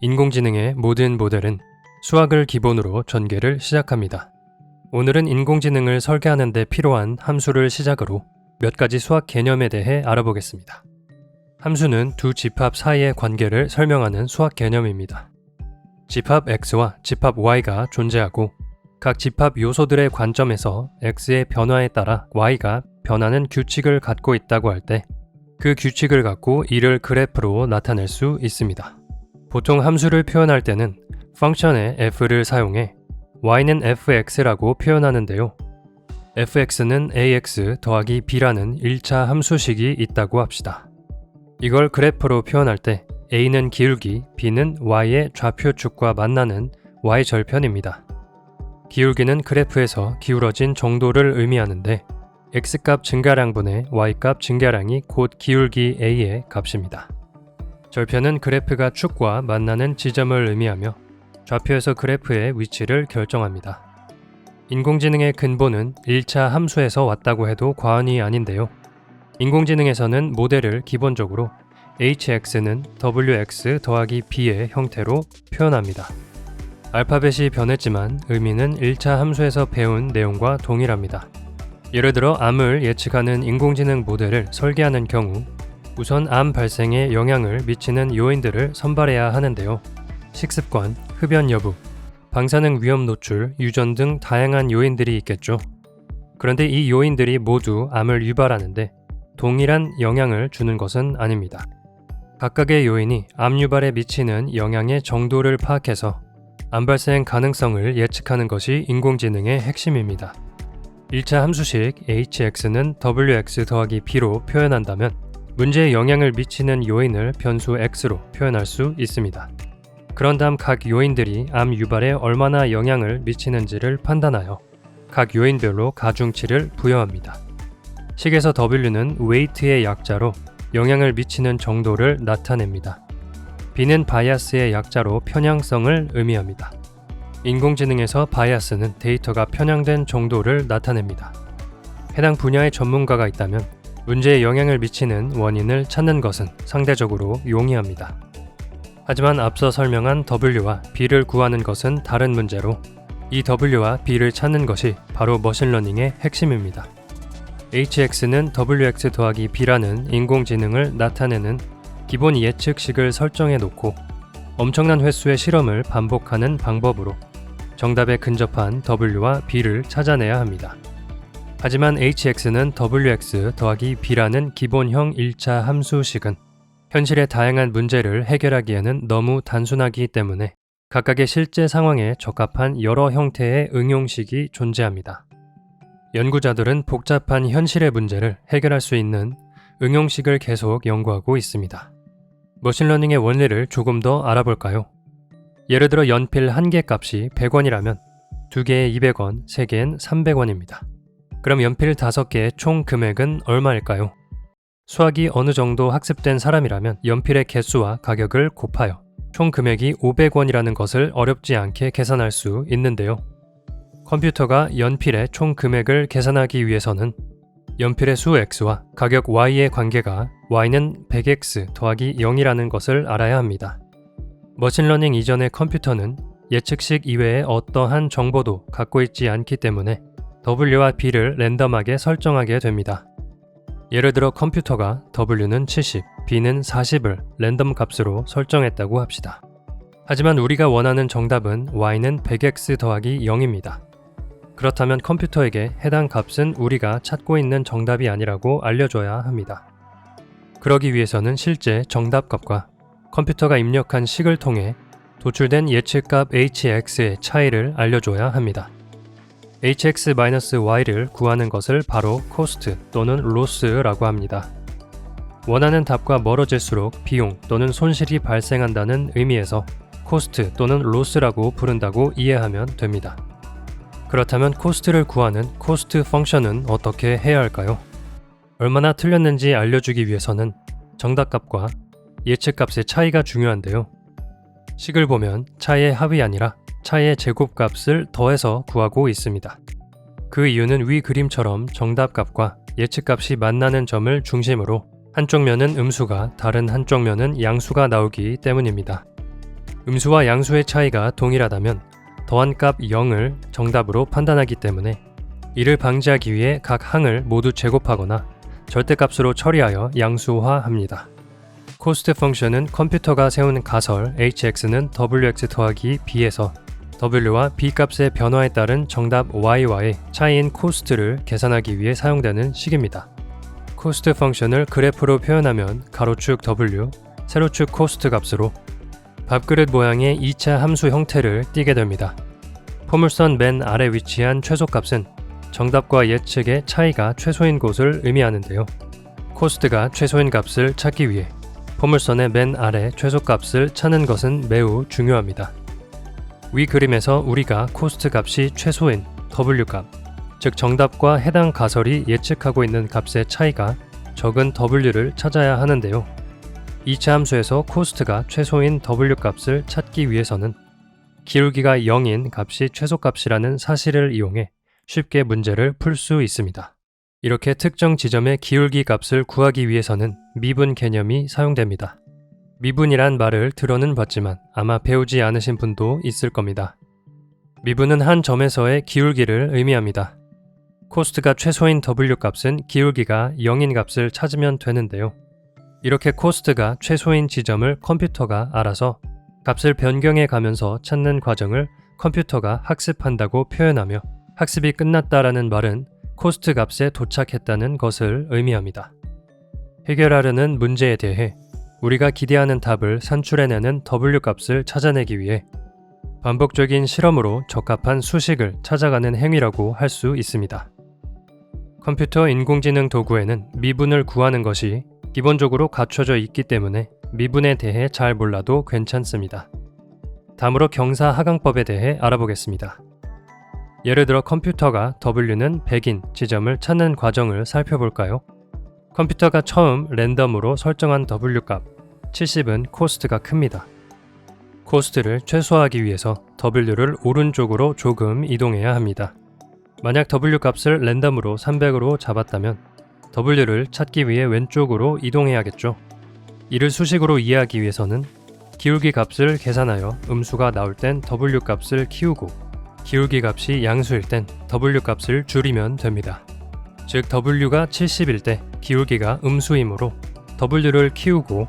인공지능의 모든 모델은 수학을 기본으로 전개를 시작합니다. 오늘은 인공지능을 설계하는 데 필요한 함수를 시작으로 몇 가지 수학 개념에 대해 알아보겠습니다. 함수는 두 집합 사이의 관계를 설명하는 수학 개념입니다. 집합 x와 집합 y가 존재하고 각 집합 요소들의 관점에서 x의 변화에 따라 y가 변하는 규칙을 갖고 있다고 할 때 그 규칙을 갖고 이를 그래프로 나타낼 수 있습니다. 보통 함수를 표현할 때는 펑션의 f를 사용해 y는 fx라고 표현하는데요. fx는 ax 더하기 b라는 1차 함수식이 있다고 합시다. 이걸 그래프로 표현할 때 a는 기울기, b는 y의 좌표축과 만나는 y절편입니다. 기울기는 그래프에서 기울어진 정도를 의미하는데 x값 증가량분의 y값 증가량이 곧 기울기 a의 값입니다. 절편은 그래프가 축과 만나는 지점을 의미하며 좌표에서 그래프의 위치를 결정합니다. 인공지능의 근본은 1차 함수에서 왔다고 해도 과언이 아닌데요. 인공지능에서는 모델을 기본적으로 hx는 wx 더하기 b의 형태로 표현합니다. 알파벳이 변했지만 의미는 1차 함수에서 배운 내용과 동일합니다. 예를 들어 암을 예측하는 인공지능 모델을 설계하는 경우 우선 암 발생에 영향을 미치는 요인들을 선발해야 하는데요. 식습관, 흡연 여부, 방사능 위험 노출, 유전 등 다양한 요인들이 있겠죠. 그런데 이 요인들이 모두 암을 유발하는데 동일한 영향을 주는 것은 아닙니다. 각각의 요인이 암 유발에 미치는 영향의 정도를 파악해서 암 발생 가능성을 예측하는 것이 인공지능의 핵심입니다. 1차 함수식 hx는 wx 더하기 b로 표현한다면 문제에 영향을 미치는 요인을 변수 x로 표현할 수 있습니다. 그런 다음 각 요인들이 암 유발에 얼마나 영향을 미치는지를 판단하여 각 요인별로 가중치를 부여합니다. 식에서 w는 weight의 약자로 영향을 미치는 정도를 나타냅니다. b는 바이아스의 약자로 편향성을 의미합니다. 인공지능에서 바이아스는 데이터가 편향된 정도를 나타냅니다. 해당 분야의 전문가가 있다면 문제에 영향을 미치는 원인을 찾는 것은 상대적으로 용이합니다. 하지만 앞서 설명한 W와 B를 구하는 것은 다른 문제로 이 W와 B를 찾는 것이 바로 머신러닝의 핵심입니다. HX는 WX 더하기 B라는 인공지능을 나타내는 기본 예측식을 설정해 놓고 엄청난 횟수의 실험을 반복하는 방법으로 정답에 근접한 W와 B를 찾아내야 합니다. 하지만 HX는 WX 더하기 B라는 기본형 1차 함수식은 현실의 다양한 문제를 해결하기에는 너무 단순하기 때문에 각각의 실제 상황에 적합한 여러 형태의 응용식이 존재합니다. 연구자들은 복잡한 현실의 문제를 해결할 수 있는 응용식을 계속 연구하고 있습니다. 머신러닝의 원리를 조금 더 알아볼까요? 예를 들어 연필 1개 값이 100원이라면 2개에 200원, 3개엔 300원입니다. 그럼 연필 5개의 총 금액은 얼마일까요? 수학이 어느 정도 학습된 사람이라면 연필의 개수와 가격을 곱하여 총 금액이 500원이라는 것을 어렵지 않게 계산할 수 있는데요. 컴퓨터가 연필의 총 금액을 계산하기 위해서는 연필의 수 x와 가격 y의 관계가 y는 100x 더하기 0이라는 것을 알아야 합니다. 머신러닝 이전의 컴퓨터는 예측식 이외의 어떠한 정보도 갖고 있지 않기 때문에 W와 B를 랜덤하게 설정하게 됩니다. 예를 들어 컴퓨터가 W는 70, B는 40을 랜덤 값으로 설정했다고 합시다. 하지만 우리가 원하는 정답은 y는 100x 더하기 0입니다. 그렇다면 컴퓨터에게 해당 값은 우리가 찾고 있는 정답이 아니라고 알려줘야 합니다. 그러기 위해서는 실제 정답값과 컴퓨터가 입력한 식을 통해 도출된 예측값 hx의 차이를 알려줘야 합니다. hx-y를 구하는 것을 바로 cost 또는 loss라고 합니다. 원하는 답과 멀어질수록 비용 또는 손실이 발생한다는 의미에서 cost 또는 loss라고 부른다고 이해하면 됩니다. 그렇다면 cost를 구하는 cost 펑션은 어떻게 해야 할까요? 얼마나 틀렸는지 알려주기 위해서는 정답값과 예측값의 차이가 중요한데요. 식을 보면 차의 합이 아니라 차의 제곱값을 더해서 구하고 있습니다. 그 이유는 위 그림처럼 정답값과 예측값이 만나는 점을 중심으로 한쪽 면은 음수가 다른 한쪽 면은 양수가 나오기 때문입니다. 음수와 양수의 차이가 동일하다면 더한 값 0을 정답으로 판단하기 때문에 이를 방지하기 위해 각 항을 모두 제곱하거나 절대값으로 처리하여 양수화합니다. 코스트 펑션은 컴퓨터가 세운 가설 hx는 wx 더하기 b에서 w와 b 값의 변화에 따른 정답 y와의 차이인 코스트를 계산하기 위해 사용되는 식입니다. 코스트 펑션을 그래프로 표현하면 가로축 w, 세로축 코스트 값으로 밥그릇 모양의 2차 함수 형태를 띠게 됩니다. 포물선 맨 아래 위치한 최소값은 정답과 예측의 차이가 최소인 곳을 의미하는데요. 코스트가 최소인 값을 찾기 위해 포물선의 맨 아래 최소값을 찾는 것은 매우 중요합니다. 위 그림에서 우리가 코스트 값이 최소인 W값, 즉 정답과 해당 가설이 예측하고 있는 값의 차이가 적은 W를 찾아야 하는데요. 2차 함수에서 코스트가 최소인 W값을 찾기 위해서는 기울기가 0인 값이 최소값이라는 사실을 이용해 쉽게 문제를 풀 수 있습니다. 이렇게 특정 지점의 기울기 값을 구하기 위해서는 미분 개념이 사용됩니다. 미분이란 말을 들어는 봤지만 아마 배우지 않으신 분도 있을 겁니다. 미분은 한 점에서의 기울기를 의미합니다. 코스트가 최소인 W값은 기울기가 0인 값을 찾으면 되는데요. 이렇게 코스트가 최소인 지점을 컴퓨터가 알아서 값을 변경해 가면서 찾는 과정을 컴퓨터가 학습한다고 표현하며 학습이 끝났다라는 말은 코스트 값에 도착했다는 것을 의미합니다. 해결하려는 문제에 대해 우리가 기대하는 답을 산출해내는 W값을 찾아내기 위해 반복적인 실험으로 적합한 수식을 찾아가는 행위라고 할 수 있습니다. 컴퓨터 인공지능 도구에는 미분을 구하는 것이 기본적으로 갖춰져 있기 때문에 미분에 대해 잘 몰라도 괜찮습니다. 다음으로 경사하강법에 대해 알아보겠습니다. 예를 들어 컴퓨터가 W는 100인 지점을 찾는 과정을 살펴볼까요? 컴퓨터가 처음 랜덤으로 설정한 W값 70은 코스트가 큽니다. 코스트를 최소화하기 위해서 W를 오른쪽으로 조금 이동해야 합니다. 만약 W값을 랜덤으로 300으로 잡았다면 W를 찾기 위해 왼쪽으로 이동해야겠죠. 이를 수식으로 이해하기 위해서는 기울기 값을 계산하여 음수가 나올 땐 W값을 키우고 기울기 값이 양수일 땐 W값을 줄이면 됩니다. 즉 W가 70일 때 기울기가 음수이므로 W를 키우고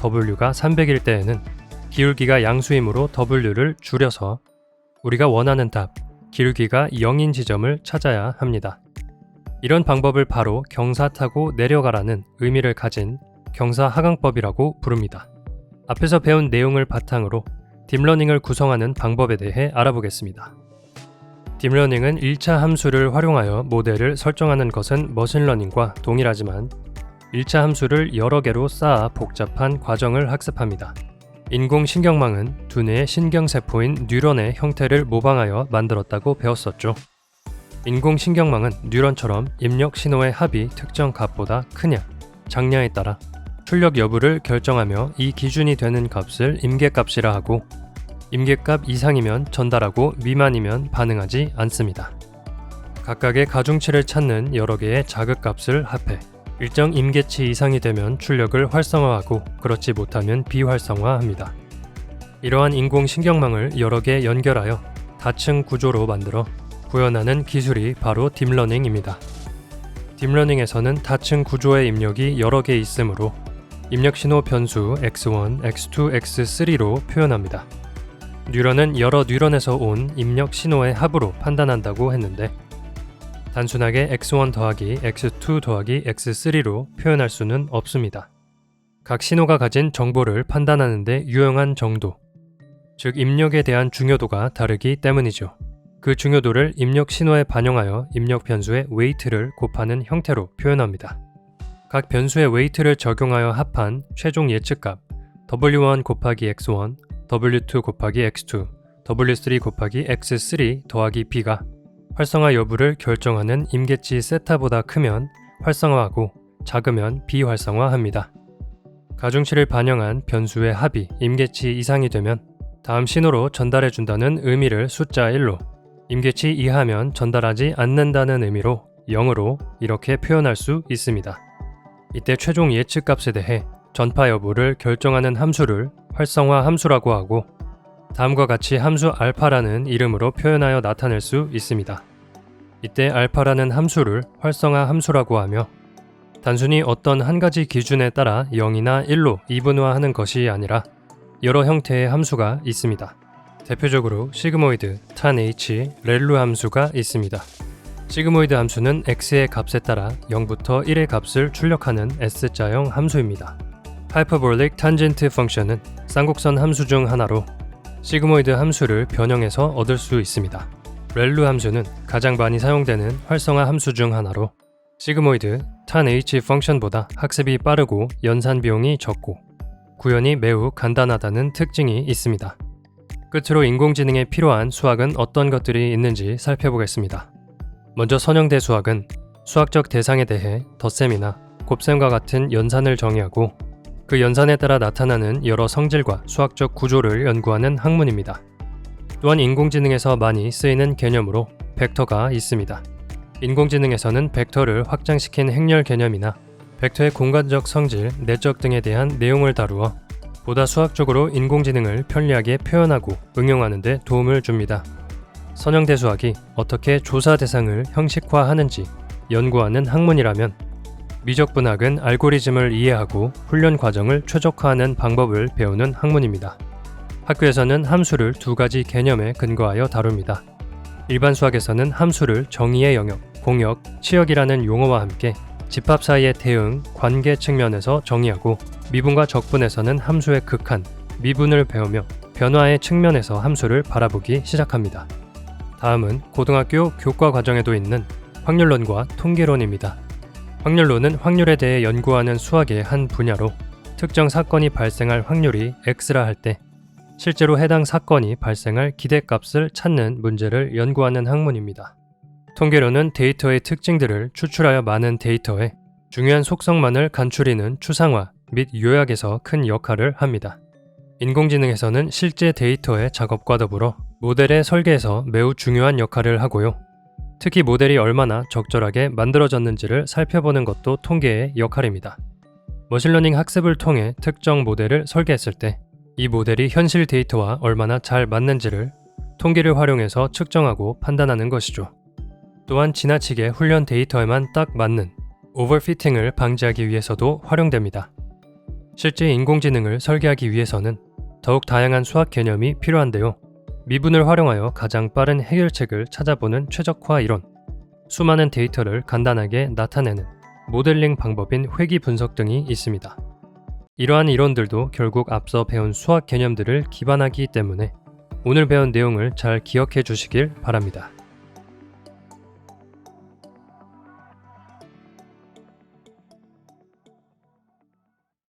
W가 300일 때에는 기울기가 양수이므로 W를 줄여서 우리가 원하는 답, 기울기가 0인 지점을 찾아야 합니다. 이런 방법을 바로 경사 타고 내려가라는 의미를 가진 경사하강법이라고 부릅니다. 앞에서 배운 내용을 바탕으로 딥러닝을 구성하는 방법에 대해 알아보겠습니다. 딥러닝은 1차 함수를 활용하여 모델을 설정하는 것은 머신러닝과 동일하지만 1차 함수를 여러 개로 쌓아 복잡한 과정을 학습합니다. 인공신경망은 두뇌의 신경세포인 뉴런의 형태를 모방하여 만들었다고 배웠었죠. 인공신경망은 뉴런처럼 입력 신호의 합이 특정 값보다 크냐, 작냐에 따라 출력 여부를 결정하며 이 기준이 되는 값을 임계값이라 하고 임계값 이상이면 전달하고 미만이면 반응하지 않습니다. 각각의 가중치를 찾는 여러 개의 자극값을 합해 일정 임계치 이상이 되면 출력을 활성화하고 그렇지 못하면 비활성화합니다. 이러한 인공신경망을 여러 개 연결하여 다층 구조로 만들어 구현하는 기술이 바로 딥러닝입니다. 딥러닝에서는 다층 구조의 입력이 여러 개 있으므로 입력신호 변수 x1, x2, x3로 표현합니다. 뉴런은 여러 뉴런에서 온 입력 신호의 합으로 판단한다고 했는데 단순하게 x1 더하기 x2 더하기 x3로 표현할 수는 없습니다. 각 신호가 가진 정보를 판단하는 데 유용한 정도, 즉 입력에 대한 중요도가 다르기 때문이죠. 그 중요도를 입력 신호에 반영하여 입력 변수의 웨이트를 곱하는 형태로 표현합니다. 각 변수의 웨이트를 적용하여 합한 최종 예측값 w1 곱하기 x1, w2 곱하기 x2, w3 곱하기 x3 더하기 b가 활성화 여부를 결정하는 임계치 세타보다 크면 활성화하고 작으면 비활성화합니다. 가중치를 반영한 변수의 합이 임계치 이상이 되면 다음 신호로 전달해준다는 의미를 숫자 1로, 임계치 이하면 전달하지 않는다는 의미로 0으로 이렇게 표현할 수 있습니다. 이때 최종 예측값에 대해 전파 여부를 결정하는 함수를 활성화 함수라고 하고 다음과 같이 함수 알파라는 이름으로 표현하여 나타낼 수 있습니다. 이때 알파라는 함수를 활성화 함수라고 하며 단순히 어떤 한 가지 기준에 따라 0이나 1로 이분화하는 것이 아니라 여러 형태의 함수가 있습니다. 대표적으로 시그모이드, tan-h, 렐루 함수가 있습니다. 시그모이드 함수는 x의 값에 따라 0부터 1의 값을 출력하는 S자형 함수입니다. 하이퍼볼릭 탄젠트 펑션은 쌍곡선 함수 중 하나로 시그모이드 함수를 변형해서 얻을 수 있습니다. 렐루 함수는 가장 많이 사용되는 활성화 함수 중 하나로 시그모이드, tan-h 펑션보다 학습이 빠르고 연산 비용이 적고 구현이 매우 간단하다는 특징이 있습니다. 끝으로 인공지능에 필요한 수학은 어떤 것들이 있는지 살펴보겠습니다. 먼저 선형대 수학은 수학적 대상에 대해 덧셈이나 곱셈과 같은 연산을 정의하고 그 연산에 따라 나타나는 여러 성질과 수학적 구조를 연구하는 학문입니다. 또한 인공지능에서 많이 쓰이는 개념으로 벡터가 있습니다. 인공지능에서는 벡터를 확장시킨 행렬 개념이나 벡터의 공간적 성질, 내적 등에 대한 내용을 다루어 보다 수학적으로 인공지능을 편리하게 표현하고 응용하는 데 도움을 줍니다. 선형대 수학이 어떻게 조사 대상을 형식화하는지 연구하는 학문이라면 미적분학은 알고리즘을 이해하고 훈련 과정을 최적화하는 방법을 배우는 학문입니다. 학교에서는 함수를 두 가지 개념에 근거하여 다룹니다. 일반 수학에서는 함수를 정의의 영역, 공역, 치역이라는 용어와 함께 집합 사이의 대응, 관계 측면에서 정의하고 미분과 적분에서는 함수의 극한, 미분을 배우며 변화의 측면에서 함수를 바라보기 시작합니다. 다음은 고등학교 교과 과정에도 있는 확률론과 통계론입니다. 확률론은 확률에 대해 연구하는 수학의 한 분야로 특정 사건이 발생할 확률이 X라 할 때 실제로 해당 사건이 발생할 기대값을 찾는 문제를 연구하는 학문입니다. 통계론은 데이터의 특징들을 추출하여 많은 데이터에 중요한 속성만을 간추리는 추상화 및 요약에서 큰 역할을 합니다. 인공지능에서는 실제 데이터의 작업과 더불어 모델의 설계에서 매우 중요한 역할을 하고요. 특히 모델이 얼마나 적절하게 만들어졌는지를 살펴보는 것도 통계의 역할입니다. 머신러닝 학습을 통해 특정 모델을 설계했을 때 이 모델이 현실 데이터와 얼마나 잘 맞는지를 통계를 활용해서 측정하고 판단하는 것이죠. 또한 지나치게 훈련 데이터에만 딱 맞는 오버피팅을 방지하기 위해서도 활용됩니다. 실제 인공지능을 설계하기 위해서는 더욱 다양한 수학 개념이 필요한데요. 미분을 활용하여 가장 빠른 해결책을 찾아보는 최적화 이론, 수많은 데이터를 간단하게 나타내는 모델링 방법인 회귀 분석 등이 있습니다. 이러한 이론들도 결국 앞서 배운 수학 개념들을 기반하기 때문에 오늘 배운 내용을 잘 기억해 주시길 바랍니다.